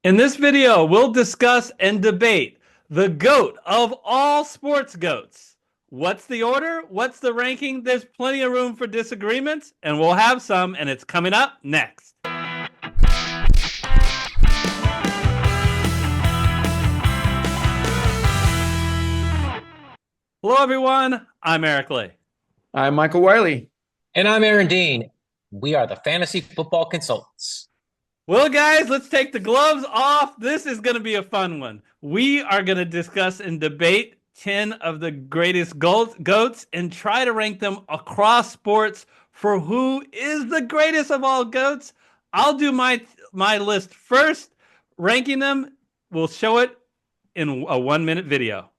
In this video, we'll discuss and debate the GOAT of all sports GOATs. What's the order? What's the ranking? There's plenty of room for disagreements, and we'll have some, and it's coming up next. Hello, everyone. I'm Eric Lee. I'm Michael Wiley. And I'm Aaron Dean. We are the Fantasy Football Consultants. Well, guys, let's take the gloves off. This is going to be a fun one. We are going to discuss and debate 10 of the greatest GOATs and try to rank them across sports for who is the greatest of all GOATs. I'll do my list first. Ranking them, we'll show it in a 1-minute video.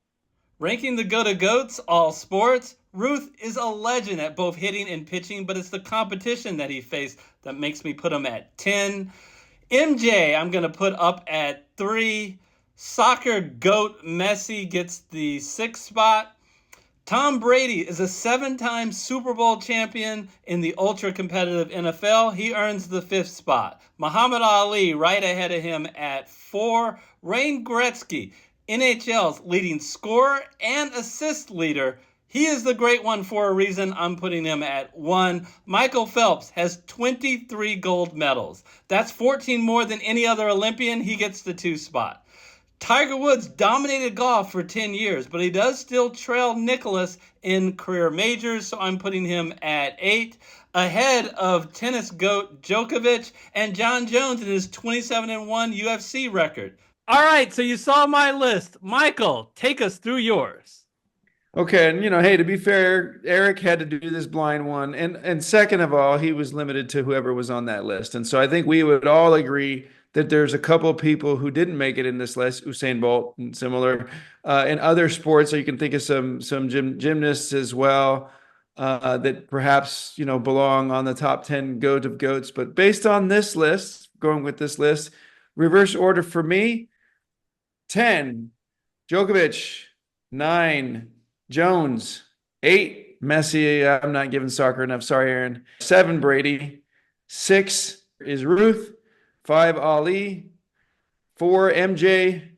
Ranking the GOAT of GOATs, all sports. Ruth is a legend at both hitting and pitching, but it's the competition that he faced that makes me put him at 10. MJ, I'm going to put up at 3. Soccer GOAT Messi gets the 6th spot. Tom Brady is a 7-time Super Bowl champion in the ultra-competitive NFL. He earns the 5th spot. Muhammad Ali right ahead of him at 4. Wayne Gretzky, NHL's leading scorer and assist leader. He is the great one for a reason. I'm putting him at 1. Michael Phelps has 23 gold medals. That's 14 more than any other Olympian. He gets the 2 spot. Tiger Woods dominated golf for 10 years, but he does still trail Nicklaus in career majors, so I'm putting him at 8. Ahead of tennis GOAT Djokovic and John Jones in his 27-1 UFC record. All right, so you saw my list. Michael, take us through yours. Okay, and hey, to be fair, Eric had to do this blind one, and second of all, he was limited to whoever was on that list, and so I think we would all agree that there's a couple of people who didn't make it in this list, Usain Bolt and similar, in other sports. So you can think of some gymnasts as well that perhaps belong on the top 10 GOAT of GOATs. But based on this list, going with this list, reverse order for me: 10, Djokovic; 9, Jones; 8, Messi. I'm not giving soccer enough. Sorry, Aaron. 7, Brady. 6 is Ruth. 5, Ali. 4, MJ.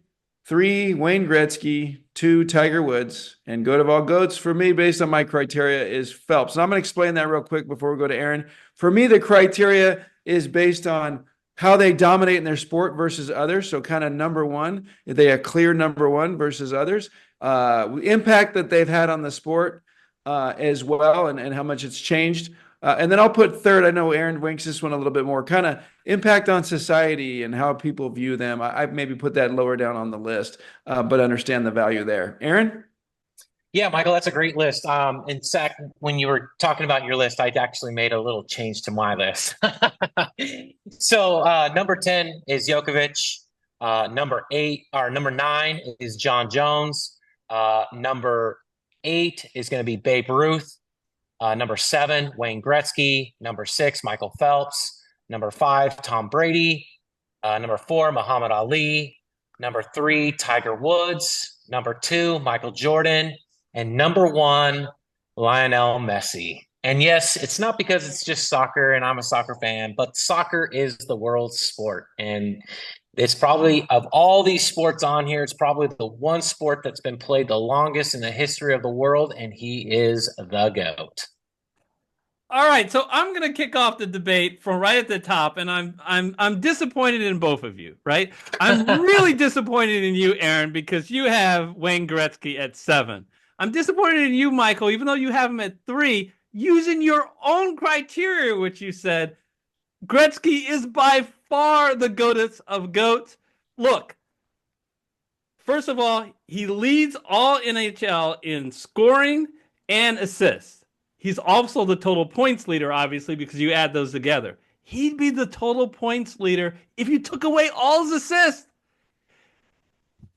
3, Wayne Gretzky. 2, Tiger Woods. And GOAT of all GOATs for me, based on my criteria, is Phelps. And I'm going to explain that real quick before we go to Aaron. For me, the criteria is based on how they dominate in their sport versus others. So kind of number one, if they are clear number one versus others. Impact that they've had on the sport as well, and how much it's changed. And then I'll put third, I know Aaron winks this one a little bit more, kind of impact on society and how people view them. I've maybe put that lower down on the list, but understand the value there. Aaron? Yeah, Michael, that's a great list. In fact, when you were talking about your list, I actually made a little change to my list. So number 10 is Djokovic. Number 9 is John Jones. Number 8 is going to be Babe Ruth. Number 7, Wayne Gretzky. Number 6, Michael Phelps. Number 5, Tom Brady. Number 4, Muhammad Ali. Number 3, Tiger Woods. Number 2, Michael Jordan. And number 1, Lionel Messi. And yes, it's not because it's just soccer and I'm a soccer fan, but soccer is the world's sport. And it's probably, of all these sports on here, it's probably the one sport that's been played the longest in the history of the world, and he is the GOAT. All right, so I'm going to kick off the debate from right at the top, and I'm disappointed in both of you, right? I'm really disappointed in you, Aaron, because you have Wayne Gretzky at 7. I'm disappointed in you, Michael, even though you have him at 3, using your own criteria, which you said Gretzky is by far the GOATest of GOATs. Look, first of all, he leads all NHL in scoring and assists. He's also the total points leader, obviously, because you add those together. He'd be the total points leader if you took away all his assists.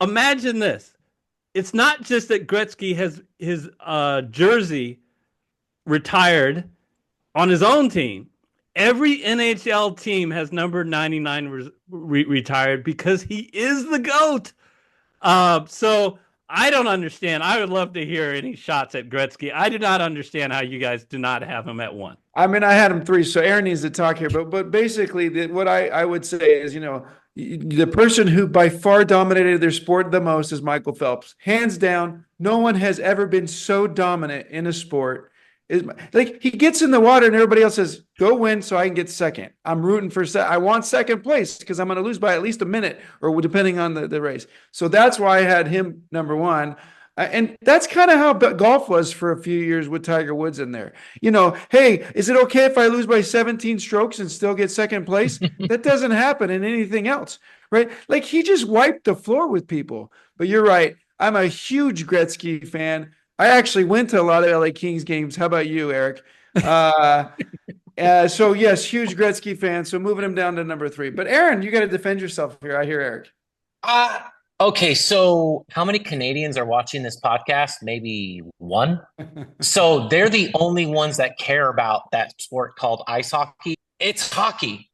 Imagine this. It's not just that Gretzky has his jersey retired on his own team. Every NHL team has number 99 retired because he is the GOAT. So I don't understand. I would love to hear any shots at Gretzky. I do not understand how you guys do not have him at 1. I mean, I had him 3, so Aaron needs to talk here. But basically, what I would say is, The person who by far dominated their sport the most is Michael Phelps. Hands down, no one has ever been so dominant in a sport. Like he gets in the water and everybody else says, go win so I can get second. I'm rooting for I want second place because I'm going to lose by at least a minute or depending on the race. So that's why I had him number one. And that's kind of how golf was for a few years with Tiger Woods in there. Hey, is it okay if I lose by 17 strokes and still get second place? That doesn't happen in anything else, right? Like he just wiped the floor with people. But you're right. I'm a huge Gretzky fan. I actually went to a lot of LA Kings games. How about you, Eric? So yes, huge Gretzky fan. So moving him down to number 3. But Aaron, you got to defend yourself here. I hear Eric. Okay, so how many Canadians are watching this podcast? Maybe one. So they're the only ones that care about that sport called ice hockey. It's hockey.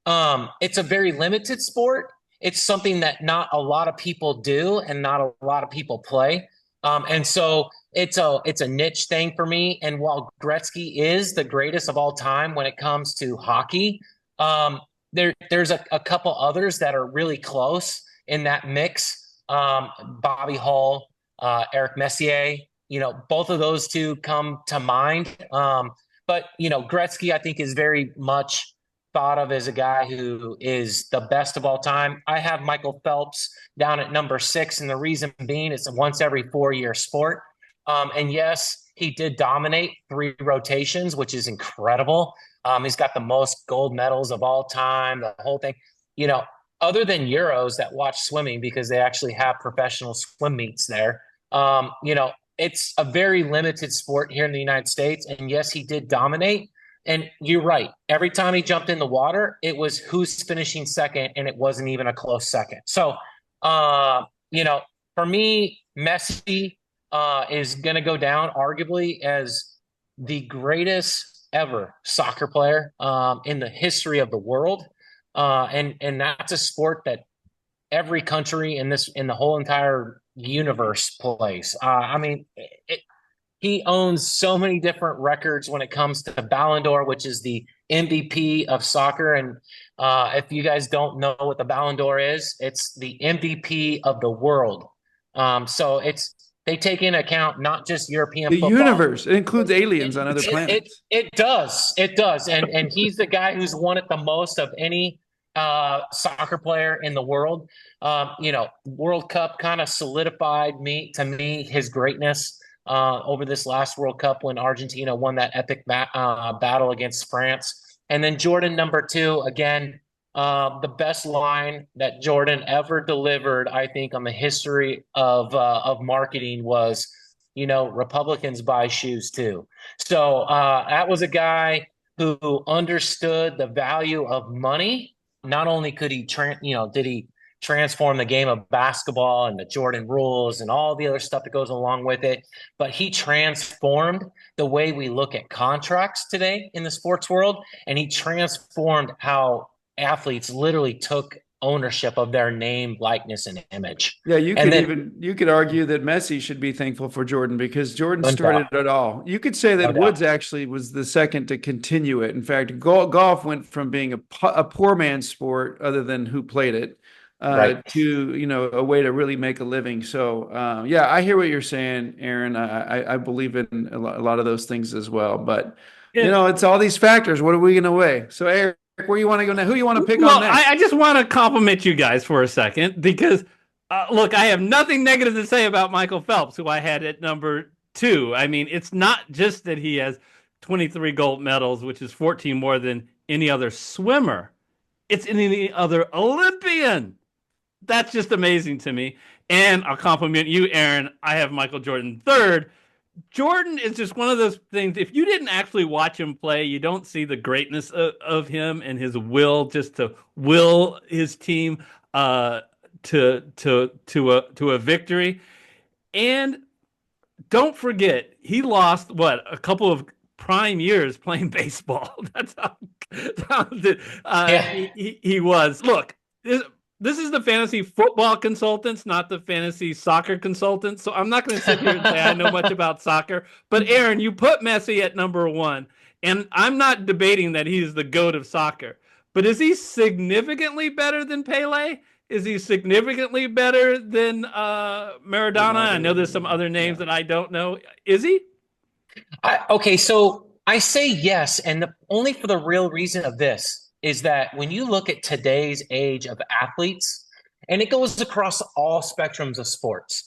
It's a very limited sport. It's something that not a lot of people do and not a lot of people play. And so it's a niche thing for me. And while Gretzky is the greatest of all time when it comes to hockey, there's a couple others that are really close in that mix. Bobby Hull, Eric Messier, both of those two come to mind. But Gretzky, I think, is very much thought of as a guy who is the best of all time. I have Michael Phelps down at number 6, and the reason being it's a once every 4-year sport. And yes, he did dominate 3 rotations, which is incredible. He's got the most gold medals of all time, the whole thing. Other than Euros that watch swimming because they actually have professional swim meets there, it's a very limited sport here in the United States. And yes, he did dominate. And you're right. Every time he jumped in the water, it was who's finishing second, and it wasn't even a close second. So, for me, Messi is going to go down arguably as the greatest ever soccer player in the history of the world. And that's a sport that every country in the whole entire universe plays. He owns so many different records when it comes to Ballon d'Or, which is the MVP of soccer. And if you guys don't know what the Ballon d'Or is, it's the MVP of the world. So they take into account not just European football. Universe. It includes aliens on other planets. It does. And he's the guy who's won it the most of any soccer player in the world. World Cup kind of solidified to me his greatness over this last World Cup when Argentina won that epic battle against France. And then Jordan, number 2, again, the best line that Jordan ever delivered, I think, on the history of marketing was, Republicans buy shoes too. So that was a guy who understood the value of money. Not only could he, did he transform the game of basketball and the Jordan rules and all the other stuff that goes along with it, but he transformed the way we look at contracts today in the sports world, and he transformed how athletes literally took ownership of their name, likeness, and image. Yeah, you could argue that Messi should be thankful for Jordan because Jordan started it all. You could say that Woods actually was the second to continue it. In fact, golf went from being a poor man's sport, other than who played it, to a way to really make a living. So I hear what you're saying, Aaron. I believe in a lot of those things as well. But it's all these factors. What are we going to weigh? So Aaron, where you want to go now? Who you want to pick on next? I just want to compliment you guys for a second because, look, I have nothing negative to say about Michael Phelps, who I had at number 2. I mean, it's not just that he has 23 gold medals, which is 14 more than any other swimmer. It's any other Olympian. That's just amazing to me. And I'll compliment you, Aaron. I have Michael Jordan 3rd. Jordan is just one of those things. If you didn't actually watch him play, you don't see the greatness of him and his will just to will his team to a victory. And don't forget, he lost a couple of prime years playing baseball. That's how talented he was. Look, this is the fantasy football consultants, not the fantasy soccer consultants. So I'm not going to sit here and say I know much about soccer. But Aaron, you put Messi at number 1, and I'm not debating that he's the GOAT of soccer. But is he significantly better than Pele? Is he significantly better than Maradona? I know there's some other names that I don't know. Is he? Okay, so I say yes, and only for the real reason of this is that when you look at today's age of athletes, and it goes across all spectrums of sports,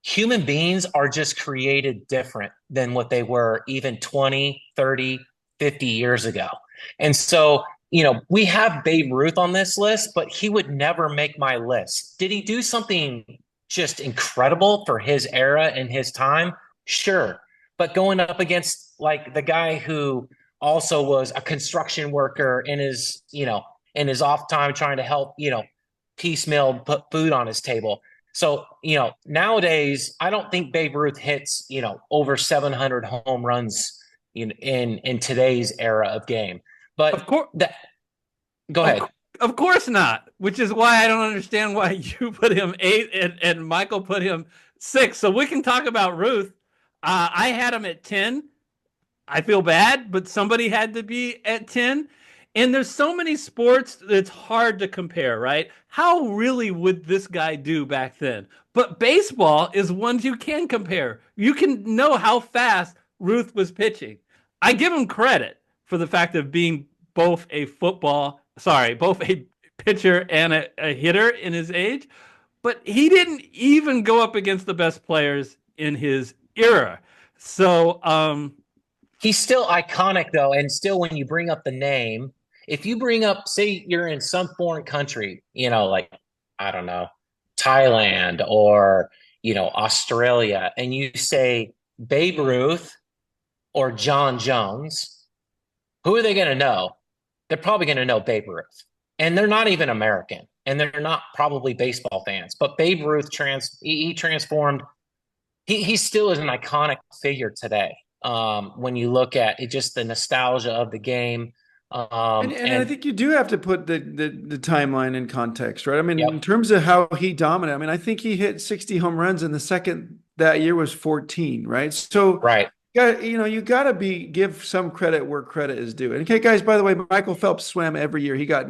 human beings are just created different than what they were even 20, 30, 50 years ago. And so, we have Babe Ruth on this list, but he would never make my list. Did he do something just incredible for his era and his time? Sure. But going up against like the guy who also was a construction worker in his off time trying to help, piecemeal put food on his table. So, nowadays, I don't think Babe Ruth hits, over 700 home runs in today's era of game. But of course, go ahead. Of course not, which is why I don't understand why you put him 8 and Michael put him 6. So we can talk about Ruth. I had him at 10. I feel bad, but somebody had to be at 10. And there's so many sports that it's hard to compare, right? How really would this guy do back then? But baseball is ones you can compare. You can know how fast Ruth was pitching. I give him credit for the fact of being both a pitcher and a hitter in his age, but he didn't even go up against the best players in his era. So he's still iconic though, and still when you bring up the name, if you bring up, say you're in some foreign country, like, I don't know, Thailand or, Australia, and you say Babe Ruth or John Jones, who are they going to know? They're probably going to know Babe Ruth. And they're not even American, and they're not probably baseball fans. But Babe Ruth he transformed. He still is an iconic figure today. When you look at it, just the nostalgia of the game. And I think you do have to put the timeline in context, right? I mean, Yep. in terms of how he dominated, I mean, I think he hit 60 home runs, and the second that year was 14, right? So, right. You got to give some credit where credit is due. And okay, guys, by the way, Michael Phelps swam every year. He got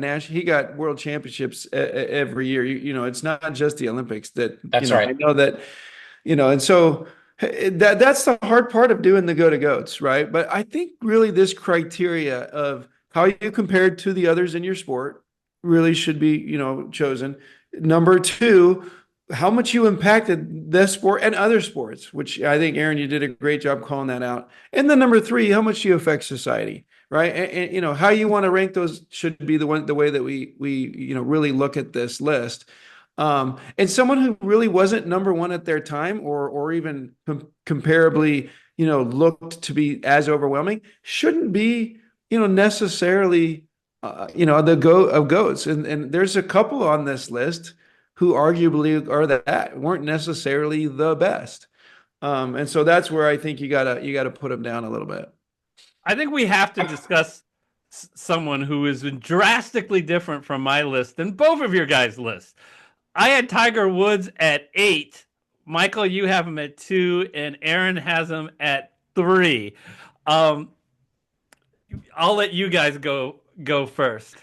world championships every year. It's not just the Olympics That's right. I know that, and so that's the hard part of doing the go-to-goats, right? But I think really this criteria of how you compared to the others in your sport really should be, chosen. Number 2, how much you impacted the sport and other sports, which I think, Aaron, you did a great job calling that out. And then number 3, how much you affect society, right? And how you want to rank those should be the way that we really look at this list. And someone who really wasn't number 1 at their time, or even comparably, looked to be as overwhelming, shouldn't be, necessarily, the GOAT of GOATs. And there's a couple on this list who arguably weren't necessarily the best. And so that's where I think you gotta put them down a little bit. I think we have to discuss someone who is drastically different from my list than both of your guys' lists. I had Tiger Woods at 8. Michael, you have him at 2, and Aaron has him at 3. I'll let you guys go first.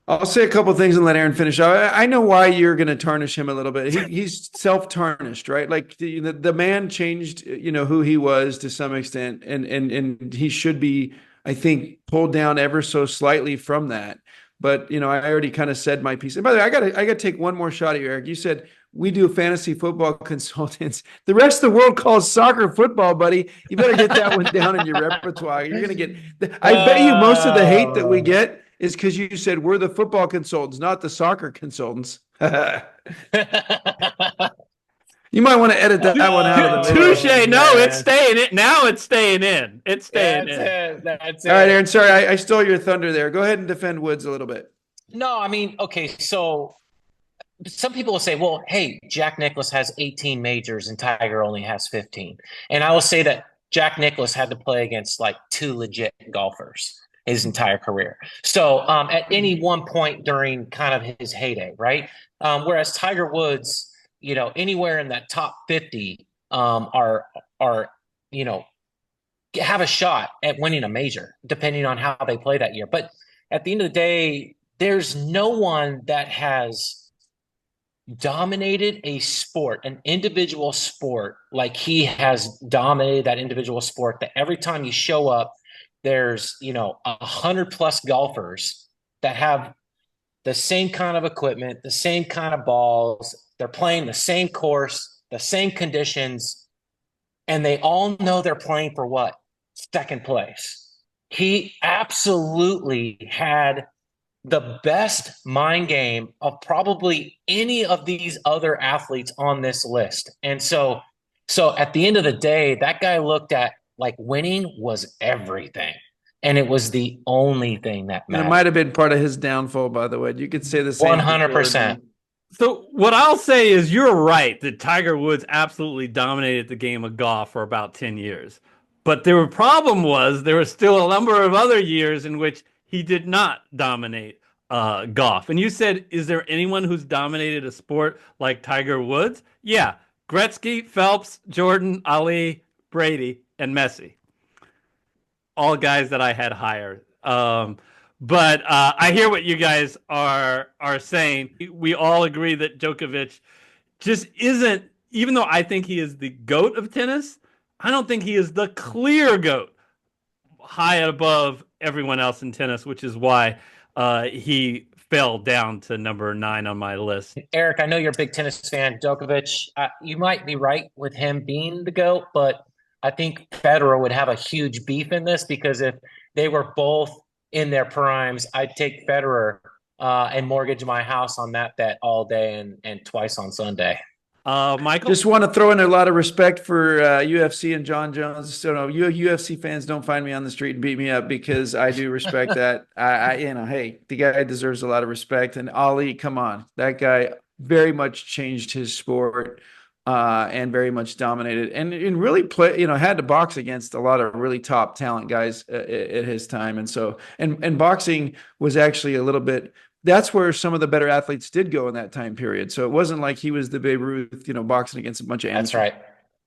I'll say a couple of things and let Aaron finish. I know why you're going to tarnish him a little bit. He's self-tarnished, right? Like the man changed, who he was to some extent, and he should be, I think, pulled down ever so slightly from that. But I already kind of said my piece. And by the way, I got to take one more shot at you, Eric. You said we do fantasy football consultants. The rest of the world calls soccer football, buddy. You better get that one down in your repertoire. You're going to get. I bet you most of the hate that we get is because you said we're the football consultants, not the soccer consultants. You might want to edit that one out. Touche. No, it's staying in. Now it's staying in. It's staying in. That's All right, Aaron. Sorry, I stole your thunder there. Go ahead and defend Woods a little bit. No, I mean, okay. So some people will say, well, hey, Jack Nicklaus has 18 majors and Tiger only has 15. And I will say that Jack Nicklaus had to play against like 2 legit golfers his entire career. So at any one point during kind of his heyday, right? Whereas Tiger Woods, anywhere in that top 50 are have a shot at winning a major, depending on how they play that year. But at the end of the day, there's no one that has dominated a sport, an individual sport, like he has dominated that individual sport, that every time you show up, there's, 100+ golfers that have the same kind of equipment, the same kind of balls. They're playing the same course, the same conditions, and they all know they're playing for what? Second place. He absolutely had the best mind game of probably any of these other athletes on this list. And so at the end of the day, that guy looked at like winning was everything. And it was the only thing that And it mattered. might have been part of his downfall, by the way. You could say the same. 100%. So what I'll say is you're right that Tiger Woods absolutely dominated the game of golf for about 10 years. But the problem was there was still a number of other years in which he did not dominate golf. And you said, is there anyone who's dominated a sport like Tiger Woods? Yeah. Gretzky, Phelps, Jordan, Ali, Brady, and Messi. All guys that I had higher. But I hear what you guys are saying. We all agree that Djokovic just isn't, even though I think he is the GOAT of tennis, I don't think he is the clear GOAT high above everyone else in tennis, which is why he fell down to number 9 on my list. Eric, I know you're a big tennis fan. Djokovic, you might be right with him being the GOAT, but I think Federer would have a huge beef in this, because if they were both in their primes, I'd take Federer and mortgage my house on that bet all day and twice on Sunday. Michael? Just want to throw in a lot of respect for UFC and John Jones. So no, you UFC fans, don't find me on the street and beat me up, because I do respect that. Hey, the guy deserves a lot of respect. And Ali, come on, that guy very much changed his sport and very much dominated, and really had to box against a lot of really top talent guys at his time. And so, and boxing was actually a little bit. That's where some of the better athletes did go in that time period. So it wasn't like he was the Babe Ruth, boxing against a bunch of amateurs. That's right.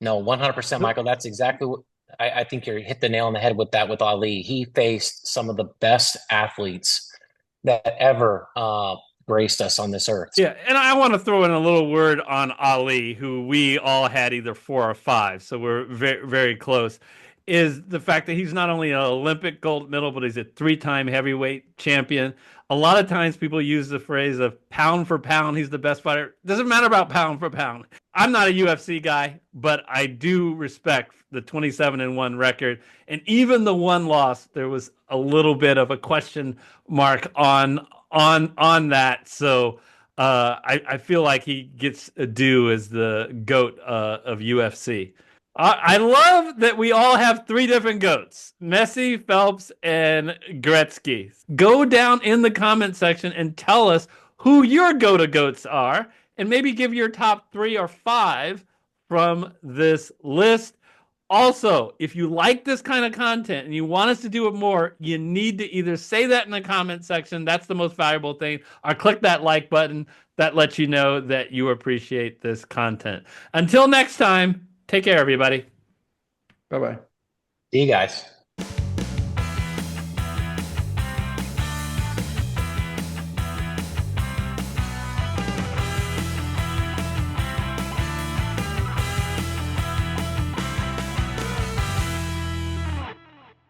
No, 100%, Michael. That's exactly what I think you hit the nail on the head with that with Ali. He faced some of the best athletes that ever graced us on this earth. Yeah, and I want to throw in a little word on Ali, who we all had either 4 or 5, so we're very, very close, is the fact that he's not only an Olympic gold medal, but he's a 3-time heavyweight champion. A lot of times people use the phrase of pound for pound, he's the best fighter. Doesn't matter about pound for pound. I'm not a UFC guy, but I do respect the 27-1 record. And even the one loss, there was a little bit of a question mark on that. So I feel like he gets a due as the GOAT of UFC. I love that we all have 3 different GOATs: Messi, Phelps, and Gretzky. Go down in the comment section and tell us who your GOATs are, and maybe give your top 3 or 5 from this list. Also, if you like this kind of content and you want us to do it more, you need to either say that in the comment section, that's the most valuable thing, or click that like button. That lets you know that you appreciate this content. Until next time, take care, everybody. Bye-bye. See you guys.